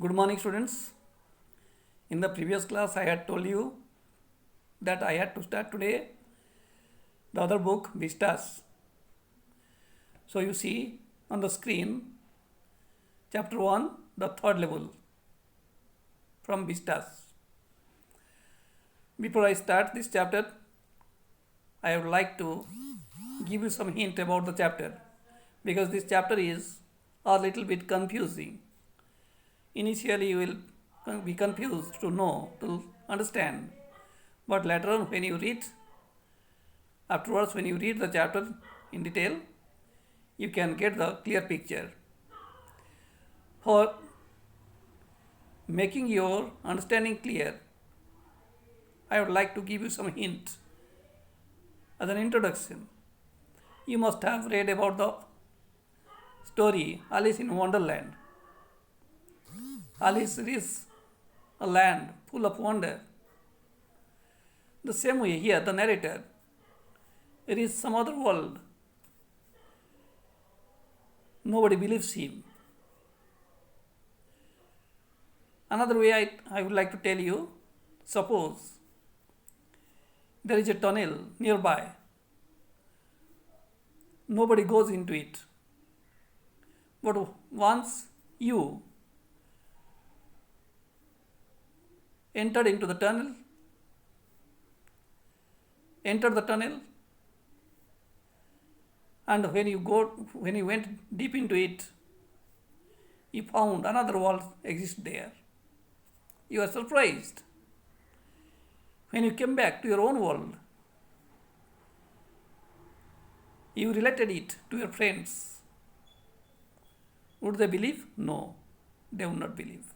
Good morning, students. In the previous class, I had told you that I had to start today the other book, Vistas. So you see on the screen, chapter 1, the third level from Vistas. Before I start this chapter, I would like to give you some hint about the chapter because this chapter is a little bit confusing. Initially, you will be confused to know, to understand, but later on, when you read, afterwards, when you read the chapter in detail, you can get the clear picture. For making your understanding clear, I would like to give you some hint as an introduction. You must have read about the story Alice in Wonderland. Alice is a land full of wonder. The same way here, the narrator, it is some other world. Nobody believes him. Another way I would like to tell you, suppose there is a tunnel nearby. Nobody goes into it. But once you entered into the tunnel, and when you went deep into it, you found another world exists there. You are surprised. When you came back to your own world, you related it to your friends. Would they believe? No, they would not believe.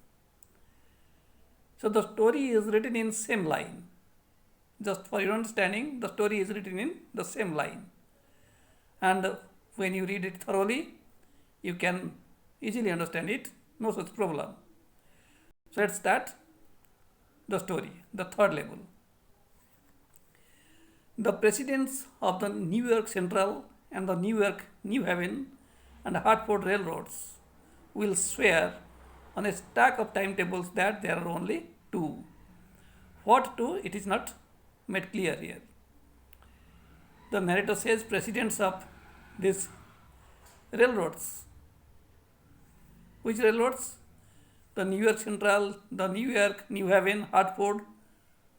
So the story is written in same line. Just for your understanding, the story is written in the same line. And when you read it thoroughly, you can easily understand it. No such problem. So let's start the story, the third level. The presidents of the New York Central and the New York New Haven and Hartford railroads will swear on a stack of timetables that there are only two. What two? It is not made clear here. The narrator says presidents of these railroads. Which railroads? The New York Central, the New York, New Haven, Hartford,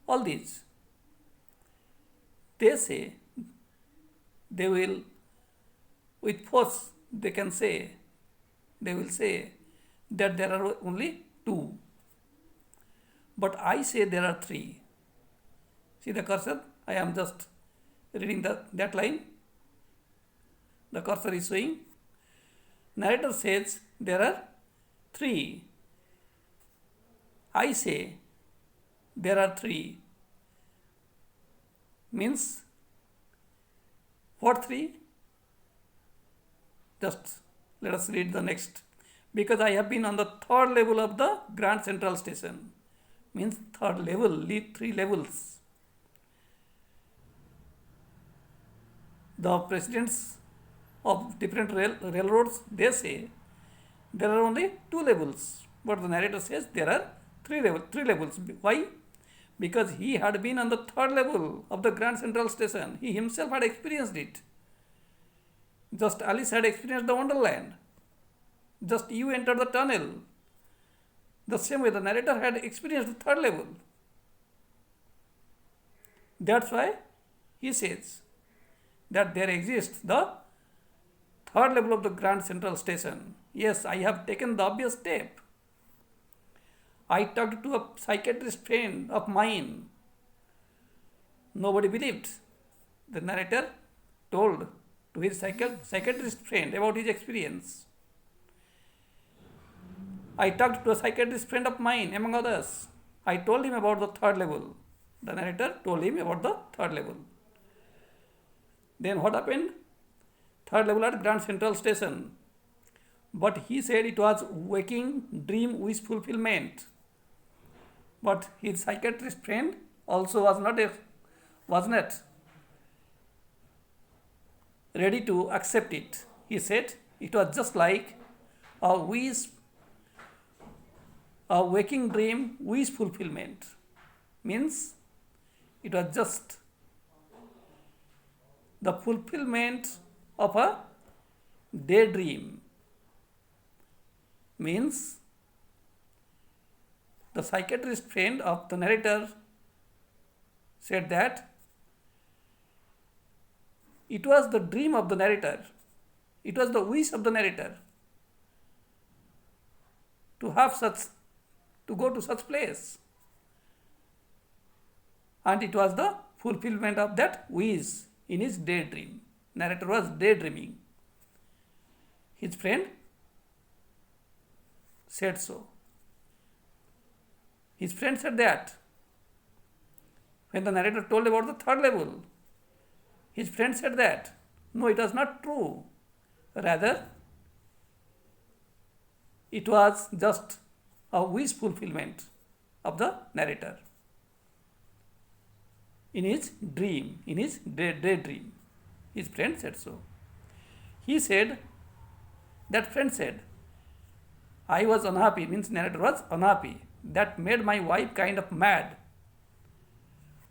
all these. They say they will, with force, they will say that there are only two. But I say there are three. See the cursor? I am just reading that line. The cursor is showing. Narrator says there are three. I say there are three. Means what three? Just let us read the next. Because I have been on the third level of the Grand Central Station. Means third level, three levels. The presidents of different railroads, they say there are only two levels. But the narrator says there are three levels. Why? Because he had been on the third level of the Grand Central Station. He himself had experienced it. Just Alice had experienced the Wonderland. Just you entered the tunnel. The same way the narrator had experienced the third level. That's why he says that there exists the third level of the Grand Central Station. Yes, I have taken the obvious step. I talked to a psychiatrist friend of mine. Nobody believed. The narrator told to his psychiatrist friend about his experience. I talked to a psychiatrist friend of mine, among others. I told him about the third level. The narrator told him about the third level. Then what happened? Third level at Grand Central Station. But he said it was waking dream wish fulfillment. But his psychiatrist friend also was not ready to accept it. He said it was just like a wish A waking dream wish fulfillment means it was just the fulfillment of a daydream. Means the psychiatrist friend of the narrator said that it was the dream of the narrator, it was the wish of the narrator to have such, to go to such place, and it was the fulfillment of that wish in his daydream. Narrator was daydreaming. His friend said so. His friend said that. When the narrator told about the third level, his friend said that, no, it was not true. Rather, it was just a wish fulfillment of the narrator in his dream, in his daydream. His friend said so. He said, that friend said, I was unhappy, means narrator was unhappy. That made my wife kind of mad.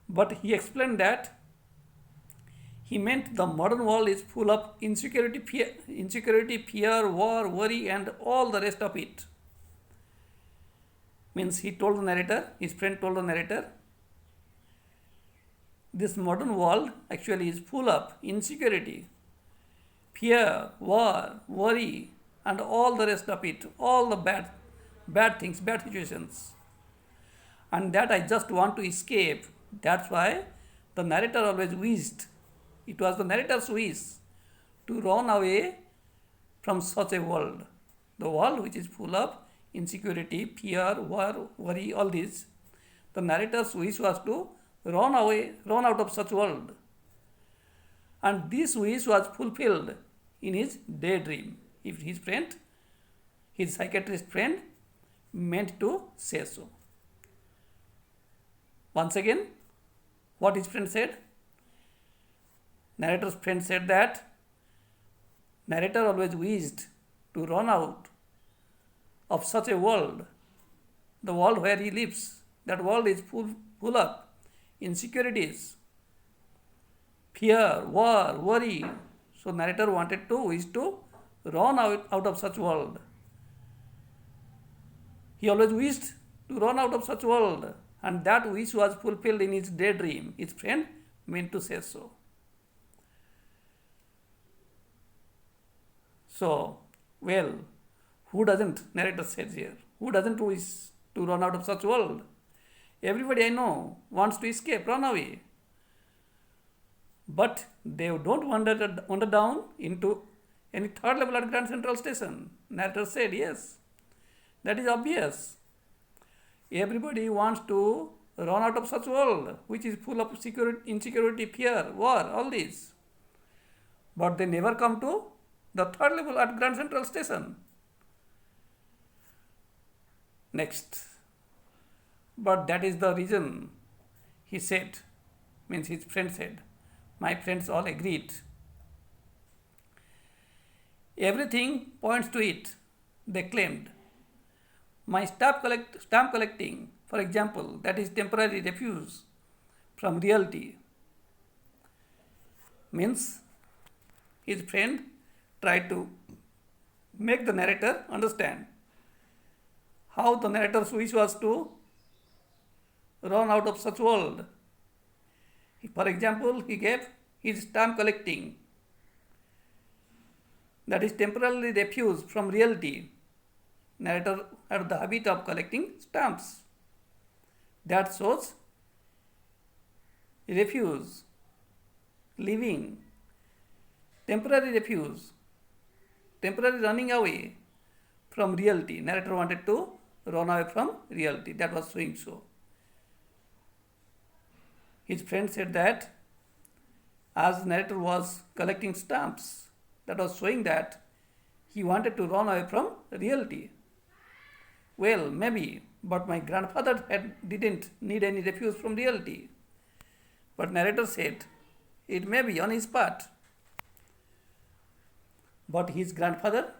But he explained that he meant the modern world is full of insecurity, fear, war, worry, and all the rest of it. Means he told the narrator, his friend told the narrator, this modern world actually is full of insecurity, fear, war, worry, and all the rest of it, all the bad things, bad situations. And that I just want to escape. That's why the narrator always wished, it was the narrator's wish to run away from such a world. The world which is full of insecurity, fear, war, worry, all this. The narrator's wish was to run away, run out of such world. And this wish was fulfilled in his daydream. If his friend, his psychiatrist friend, meant to say so. Once again, what his friend said? Narrator's friend said that narrator always wished to run out of such a world, the world where he lives. That world is full of insecurities, fear, war, worry. So narrator wanted to, wish to run out of such world. He always wished to run out of such world, and that wish was fulfilled in his daydream. His friend meant to say so. So, well, who doesn't, narrator says here, who doesn't wish to run out of such world? Everybody I know wants to escape, run away. But they don't wander down into any third level at Grand Central Station. Narrator said, yes, that is obvious. Everybody wants to run out of such world, which is full of insecurity, fear, war, all this. But they never come to the third level at Grand Central Station. Next. But that is the reason, he said, means his friend said. My friends all agreed. Everything points to it, they claimed. My stamp collecting, for example, that is temporary refuge from reality. Means his friend tried to make the narrator understand how the narrator's wish was to run out of such world. For example, he gave his stamp collecting, that is temporarily refuge from reality. Narrator had the habit of collecting stamps. That shows refuge, living, temporary refuge, temporary running away from reality. Narrator wanted to run away from reality. That was showing so. His friend said that as narrator was collecting stamps, that was showing that he wanted to run away from reality. Well, maybe, but my grandfather didn't need any refuge from reality. But narrator said it may be on his part. But his grandfather,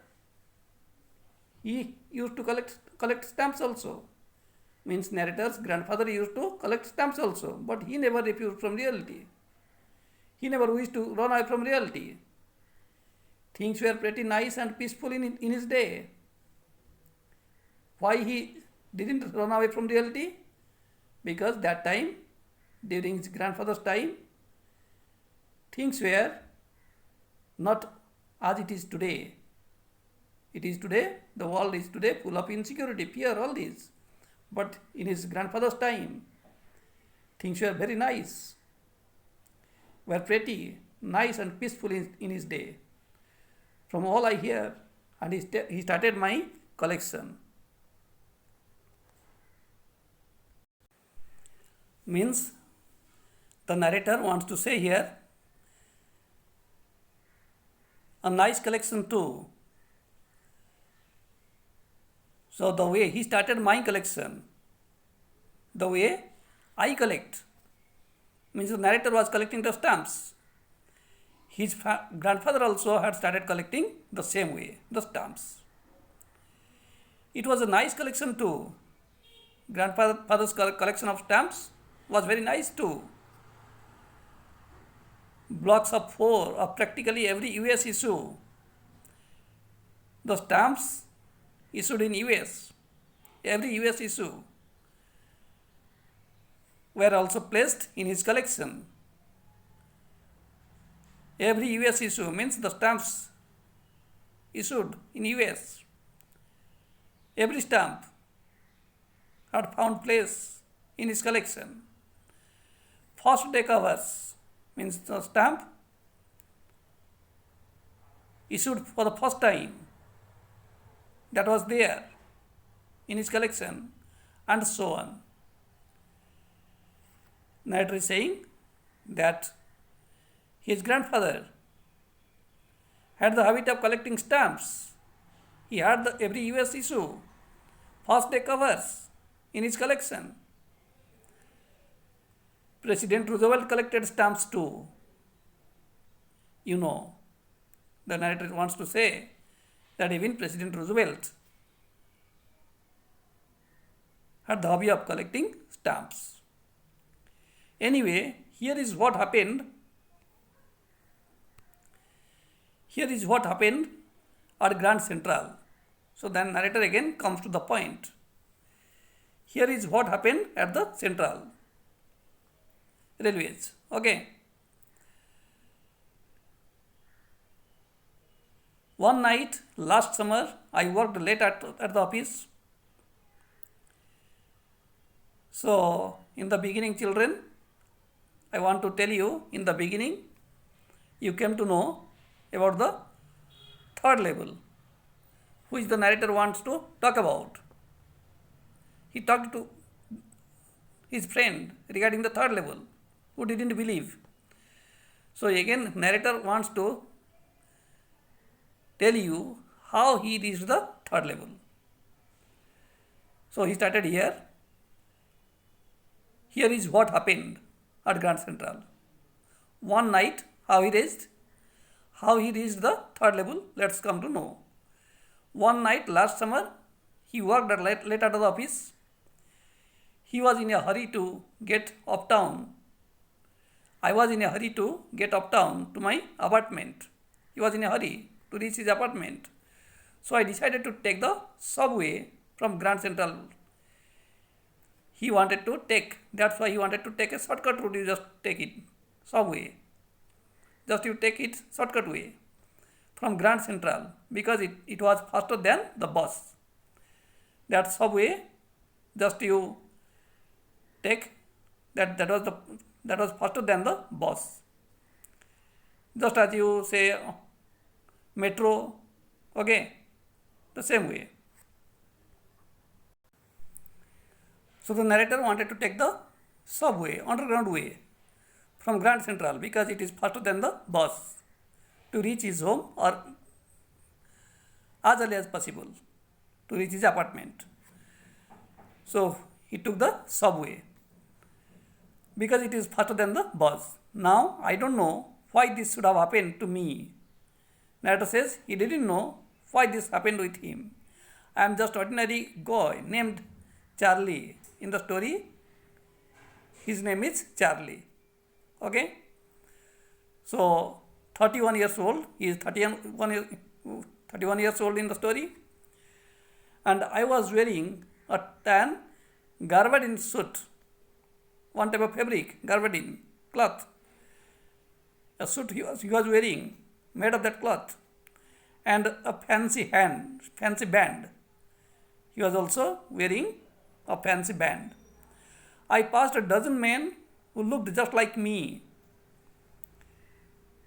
he used to collect stamps also. Means narrator's grandfather used to collect stamps also, but he never refused from reality. He never wished to run away from reality. Things were pretty nice and peaceful in his day. Why he didn't run away from reality? Because that time, during his grandfather's time, things were not as it is today. It is today, the world is today full of insecurity, fear, all this. But in his grandfather's time, things were very nice, were pretty nice and peaceful in his day. From all I hear, and he started my collection. Means the narrator wants to say here, a nice collection too. So the way he started my collection, the way I collect, means the narrator was collecting the stamps. His grandfather also had started collecting the same way, the stamps. It was a nice collection too. Grandfather's collection of stamps was very nice too. Blocks of 4 of practically every US issue. The stamps issued in US, every US issue, were also placed in his collection. Every US issue means the stamps issued in US. Every stamp had found place in his collection. First day covers means the stamp issued for the first time, that was there in his collection, and so on. Narrator is saying that his grandfather had the habit of collecting stamps. He had every US issue, first day covers in his collection. President Roosevelt collected stamps too. You know, the narrator wants to say that even President Roosevelt had the hobby of collecting stamps. Anyway, here is what happened. Here is what happened at Grand Central. So then narrator again comes to the point. Here is what happened at the Central Railways. Okay. One night last summer, I worked late at the office. So, in the beginning, children, I want to tell you, in the beginning, you came to know about the third level, which the narrator wants to talk about. He talked to his friend regarding the third level, who didn't believe. So, again, narrator wants to tell you how he reached the third level. So he started here. Here is what happened at Grand Central. One night, how he reached the third level, let's come to know. One night last summer, he worked late at the office. He was in a hurry to get uptown. I was in a hurry to get uptown to my apartment. He was in a hurry to reach his apartment. So I decided to take the subway from Grand Central. That's why he wanted to take a shortcut route. You just take it, subway. Just you take it, shortcut way from Grand Central, because it was faster than the bus. That subway, just you take, that was faster than the bus. Just as you say metro, okay, the same way. So the narrator wanted to take the subway, underground way, from Grand Central because it is faster than the bus to reach his home or as early as possible to reach his apartment. So he took the subway because it is faster than the bus. Now I don't know why this should have happened to me. Narrator says he didn't know why this happened with him. I am just ordinary guy named Charlie in the story, his name is Charlie. Okay. So 31 years old, he is 31 years old in the story, and I was wearing a tan garbadin suit, one type of fabric, garbadin cloth. A suit he was wearing made of that cloth, and a fancy band. He was also wearing a fancy band. I passed a dozen men who looked just like me.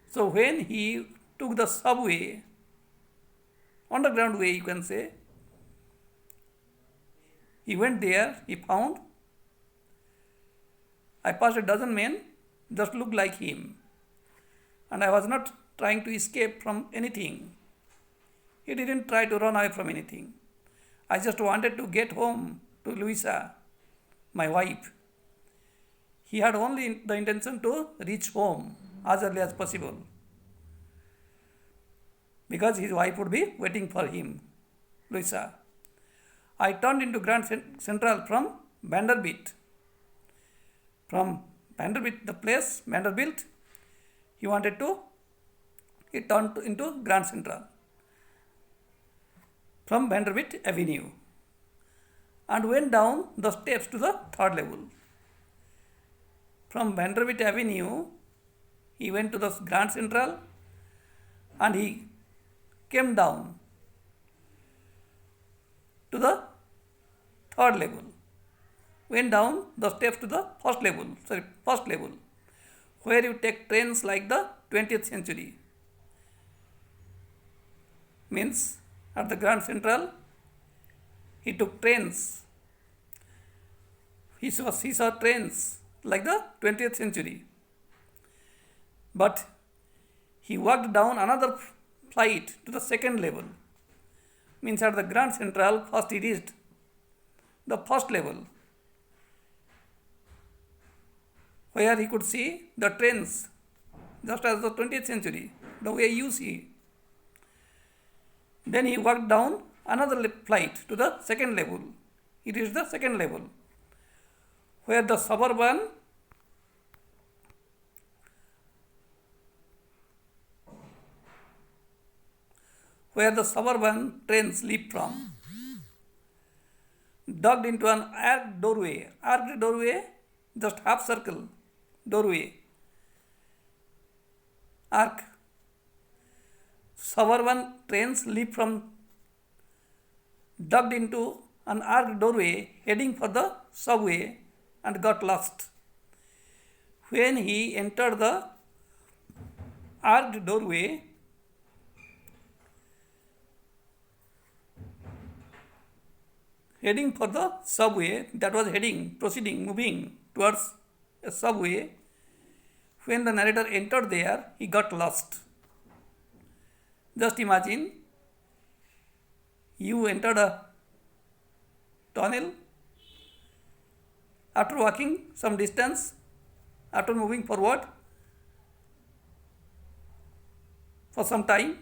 So when he took the subway, underground way you can say, he went there, he found, I passed a dozen men just looked like him. And I was not trying to escape from anything. He didn't try to run away from anything. I just wanted to get home to Louisa, my wife. He had only the intention to reach home as early as possible, because his wife would be waiting for him, Louisa. I turned into Grand Central from Vanderbilt. From Vanderbilt, the place, Vanderbilt, he turned into Grand Central from Vanderbilt Avenue and went down the steps to the third level. From Vanderbilt Avenue, he went to the Grand Central and he came down to the third level, went down the steps to the first level, where you take trains like the 20th century. Means at the Grand Central, he took trains. He saw trains like the 20th century. But he walked down another flight to the second level. Means at the Grand Central, first he reached the first level, where he could see the trains just as the 20th century, the way you see. Then he walked down another flight to the second level. He reached the second level, where the suburban trains leap from, ducked into an arched doorway, just half circle doorway, arc. Suburban trains leap from, ducked into an arched doorway heading for the subway and got lost. When he entered the arched doorway, heading for the subway, moving towards a subway, when the narrator entered there, he got lost. Just imagine, you entered a tunnel, after walking some distance, after moving forward for some time,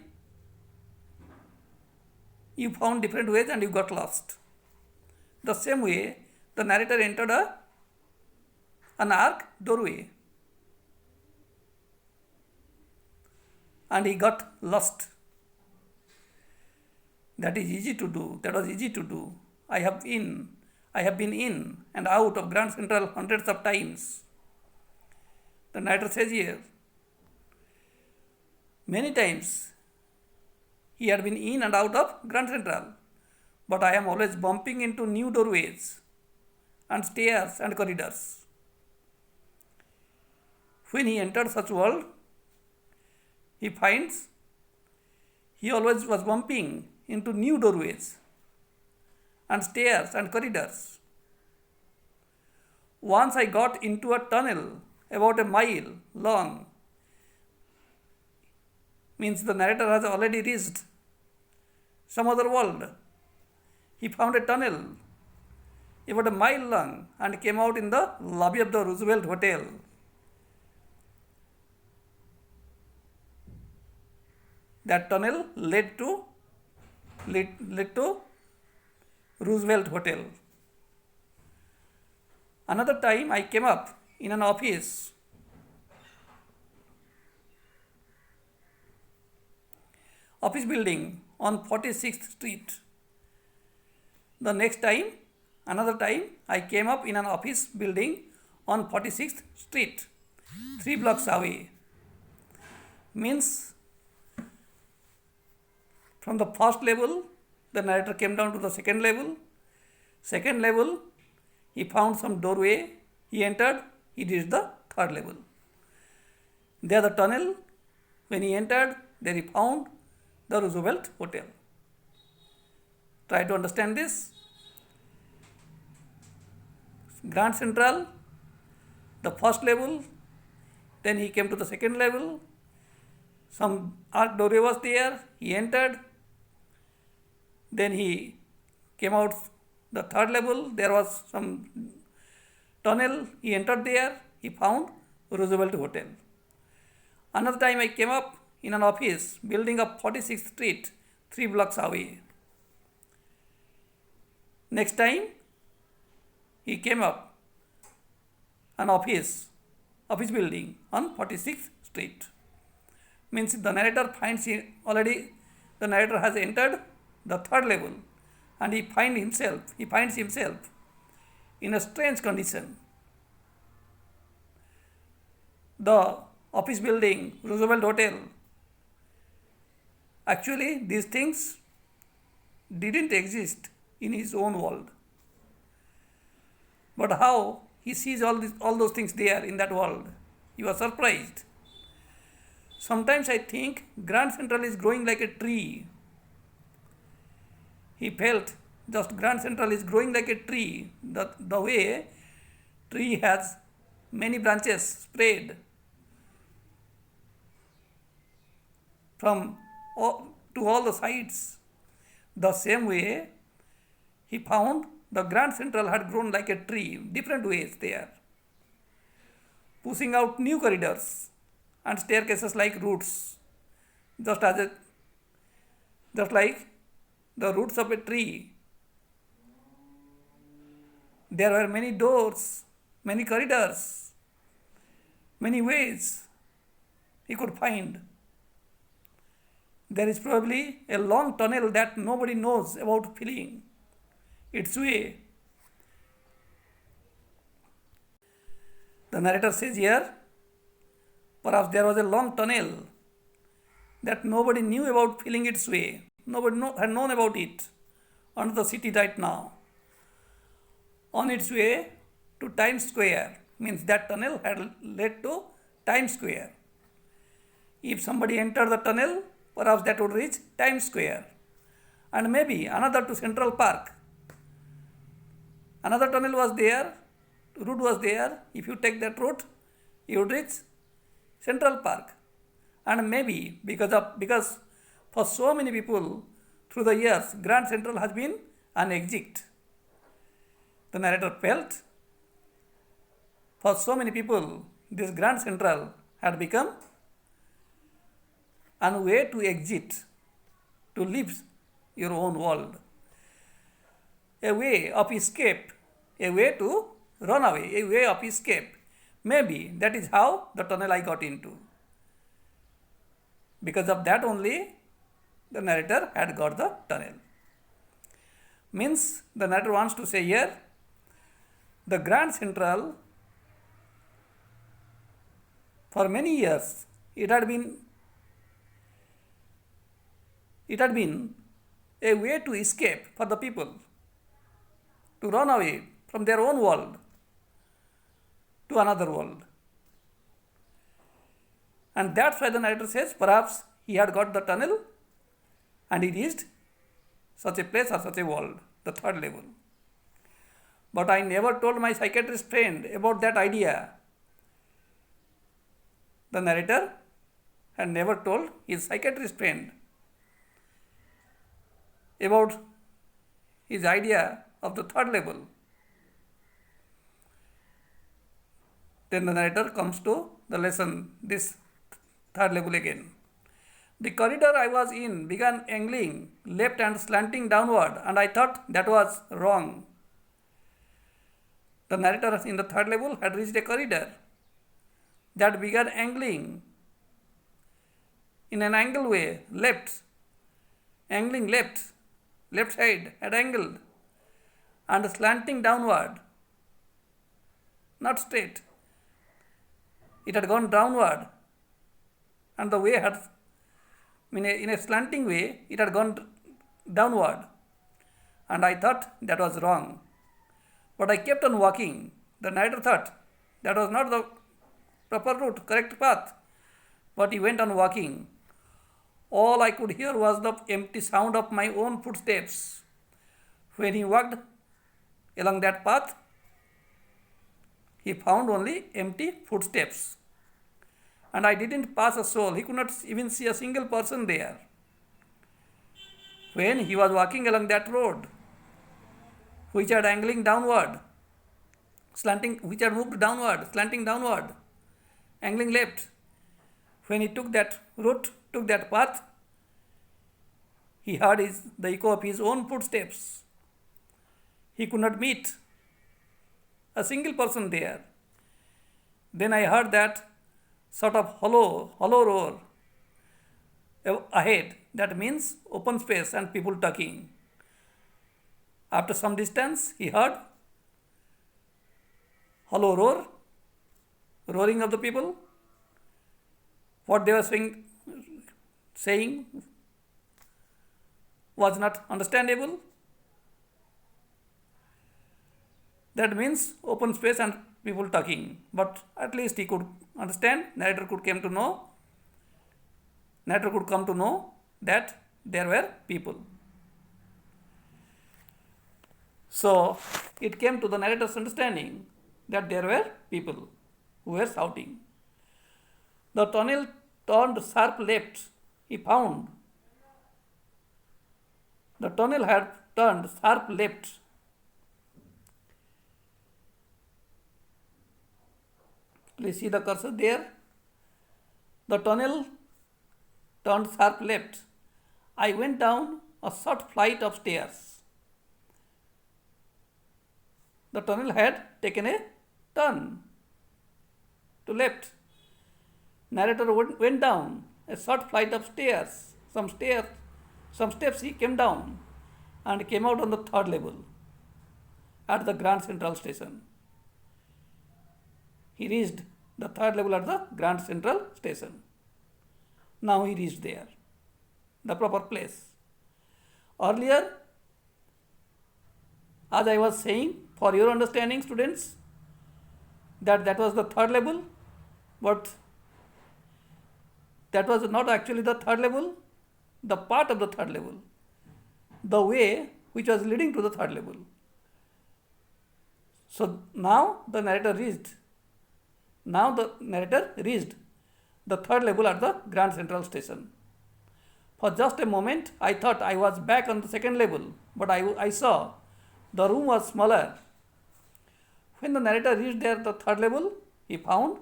you found different ways and you got lost. The same way, the narrator entered an arched doorway and he got lost. That was easy to do. I have been in and out of Grand Central hundreds of times. The narrator says here, many times he had been in and out of Grand Central, but I am always bumping into new doorways and stairs and corridors. When he entered such world, he finds he always was bumping into new doorways and stairs and corridors. Once I got into a tunnel about a mile long. Means the narrator has already reached some other world. He found a tunnel about a mile long and came out in the lobby of the Roosevelt Hotel. That tunnel led to Roosevelt Hotel. Another time I came up in an office building on 46th Street. The next time, another time, I came up in an office building on 46th Street, 3 blocks away. Means from the first level, the narrator came down to the second level. Second level, he found some doorway, he entered, he reached the third level. There the tunnel, when he entered, there he found the Roosevelt Hotel. Try to understand this. Grand Central, the first level, then he came to the second level, some arch doorway was there, he entered, then he came out the third level, there was some tunnel, he entered there, he found Roosevelt Hotel. Another time I came up in an office building of 46th Street, 3 blocks away. Next time he came up an office building on 46th Street. Means the narrator finds already the narrator has entered the third level and he finds himself in a strange condition. The office building, Roosevelt Hotel, actually these things didn't exist in his own world. But how he sees all those things there in that world, he was surprised. Sometimes I think Grand Central is growing like a tree. He felt just Grand Central is growing like a tree. The way tree has many branches spread from to all the sides. The same way he found the Grand Central had grown like a tree, different ways there, pushing out new corridors and staircases like roots, just like the roots of a tree. There were many doors, many corridors, many ways he could find. There is probably a long tunnel that nobody knows about filling its way. The narrator says here, perhaps there was a long tunnel that nobody knew about filling its way. Nobody had known about it under the city right now. On its way to Times Square, means that tunnel had led to Times Square. If somebody entered the tunnel, perhaps that would reach Times Square, and maybe another to Central Park. Another tunnel was there, route was there. If you take that route, you would reach Central Park. And maybe because for so many people through the years, Grand Central has been an exit. The narrator felt for so many people, this Grand Central had become a way to exit, to leave your own world, a way of escape, a way to run away, a way of escape. Maybe that is how the tunnel I got into. Because of that only, the narrator had got the tunnel. Means the narrator wants to say here, the Grand Central, for many years, it had been a way to escape for the people, to run away from their own world to another world. And that's why the narrator says perhaps he had got the tunnel and he reached such a place or such a world, the third level. But I never told my psychiatrist friend about that idea. The narrator had never told his psychiatrist friend about his idea of the third level. Then the narrator comes to the lesson, this third level again. The corridor I was in began angling left and slanting downward, and I thought that was wrong. The narrator in the third level had reached a corridor that began angling in an angle way, angling left side had angled and slanting downward, not straight. It had gone downward, and the way had, in a slanting way, it had gone downward. And I thought that was wrong. But I kept on walking. The narrator thought that was not the proper route, correct path. But he went on walking. All I could hear was the empty sound of my own footsteps. When he walked along that path, he found only empty footsteps. And I didn't pass a soul. He could not even see a single person there. When he was walking along that road, which had angling downward, which had moved downward, slanting downward, angling left. When he took that route, took that path, he heard the echo of his own footsteps. He could not meet a single person there. Then I heard that sort of hollow roar ahead. That means open space and people talking. After some distance, he heard hollow roar, roaring of the people. What they were saying was not understandable. That means open space and people talking. But at least he could understand. Narrator could come to know that there were people. So it came to the narrator's understanding that there were people who were shouting. The tunnel turned sharp left. He found the tunnel had turned sharp left. Please see the cursor there. The tunnel turned sharp left. I went down a short flight of stairs. The tunnel had taken a turn to left. Narrator went down a short flight of stairs. Some steps he came down and came out on the third level at the Grand Central Station. He reached the third level at the Grand Central Station. Now he reached there, the proper place. Earlier, as I was saying, for your understanding, students, that was the third level, but that was not actually the third level, the part of the third level, the way which was leading to the third level. So now the narrator reached the third level at the Grand Central Station. For just a moment, I thought I was back on the second level, but I saw the room was smaller. When the narrator reached there, the third level, he found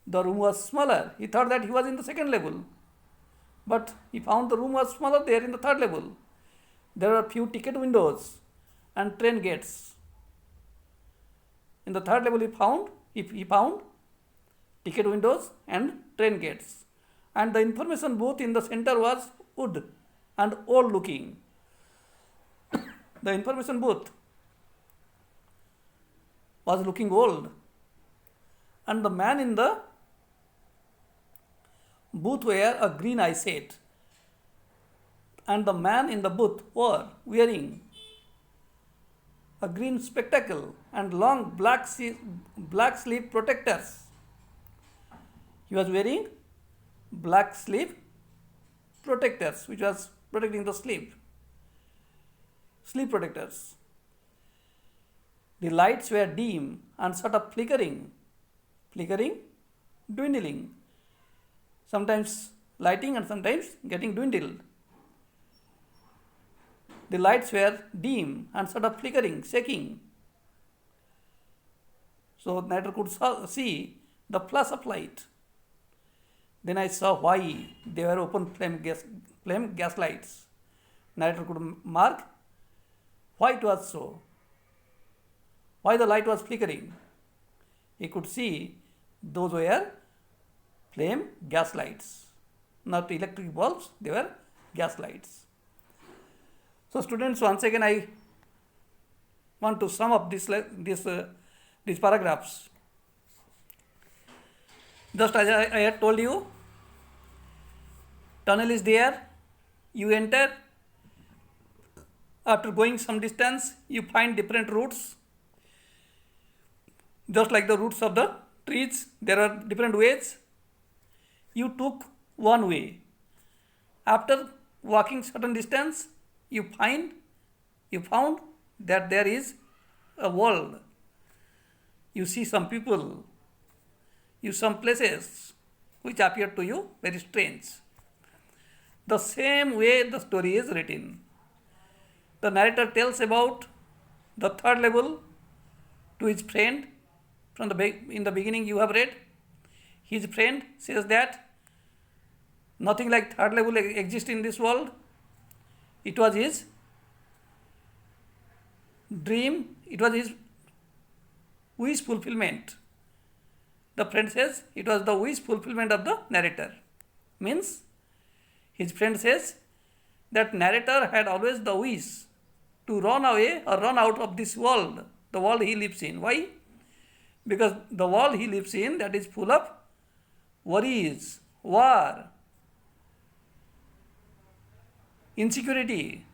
the room was smaller. He thought that he was in the second level, but he found the room was smaller there in the third level. There were few ticket windows and train gates. In the third level, he found ticket windows and train gates. And the information booth in the center was wood and old looking. The information booth was looking old. And the man in the booth wore a green eye set. And the man in the booth were wearing a green spectacle and long black sleeve protectors. He was wearing black sleeve protectors, which was protecting the sleeve protectors. The lights were dim and sort of flickering, dwindling. Sometimes lighting and sometimes getting dwindled. The lights were dim and sort of flickering, shaking. So narrator could see the flash of light. Then I saw why they were open flame gas lights. Narrator could mark why it was so. Why the light was flickering? He could see those were flame gas lights, not electric bulbs, they were gas lights. So students, once again I want to sum up these paragraphs. Just as I had told you, tunnel is there, you enter, after going some distance you find different routes. Just like the roots of the trees, there are different ways. You took one way. After walking certain distance, you found that there is a world. You see some people, you some places which appear to you very strange. The same way the story is written. The narrator tells about the third level to his friend. In the beginning you have read, his friend says that nothing like third level exists in this world. It was his dream, it was his wish fulfillment. The friend says it was the wish fulfillment of the narrator. Means his friend says that narrator had always the wish to run away or run out of this world, the world he lives in. Why? Because the world he lives in, that is full of worries, war, insecurity.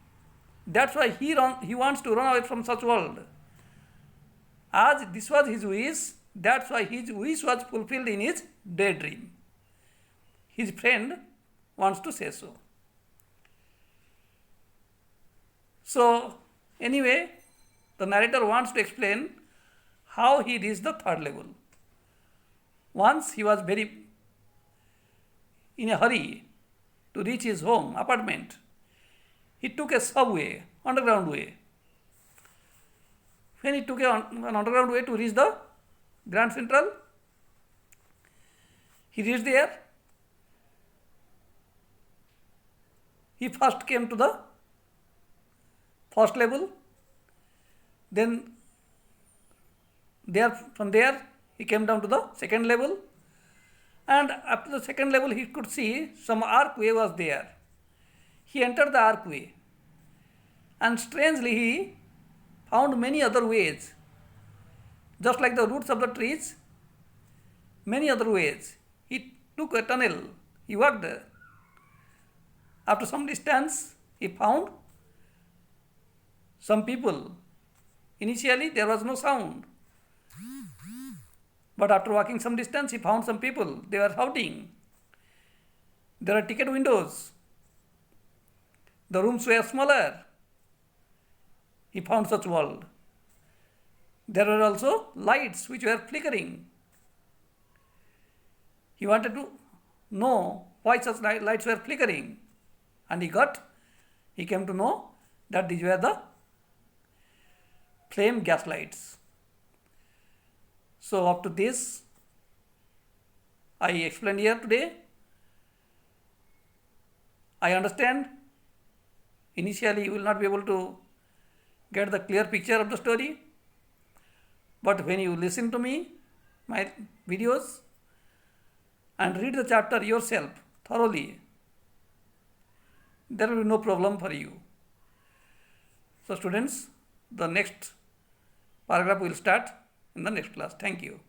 That's why he wants to run away from such world. As this was his wish, that's why his wish was fulfilled in his daydream. His friend wants to say so. So, anyway, the narrator wants to explain how he reached the third level. Once he was very in a hurry to reach his home, apartment. He took a subway, underground way. When he took an underground way to reach the Grand Central, he reached there. He first came to the first level, then from there he came down to the second level, and after the second level he could see some archway was there. He entered the archway, and strangely he found many other ways, just like the roots of the trees, many other ways. He took a tunnel, he walked. After some distance he found some people. Initially there was no sound, but after walking some distance he found some people. They were shouting. There are ticket windows. The rooms were smaller. He found such world. There were also lights which were flickering. He wanted to know why such lights were flickering, and he came to know that these were the flame gas lights. So up to this I explained here today. I understand initially you will not be able to get the clear picture of the story, but when you listen to me, my videos, and read the chapter yourself thoroughly, there will be no problem for you. So students, the next paragraph will start in the next class. Thank you.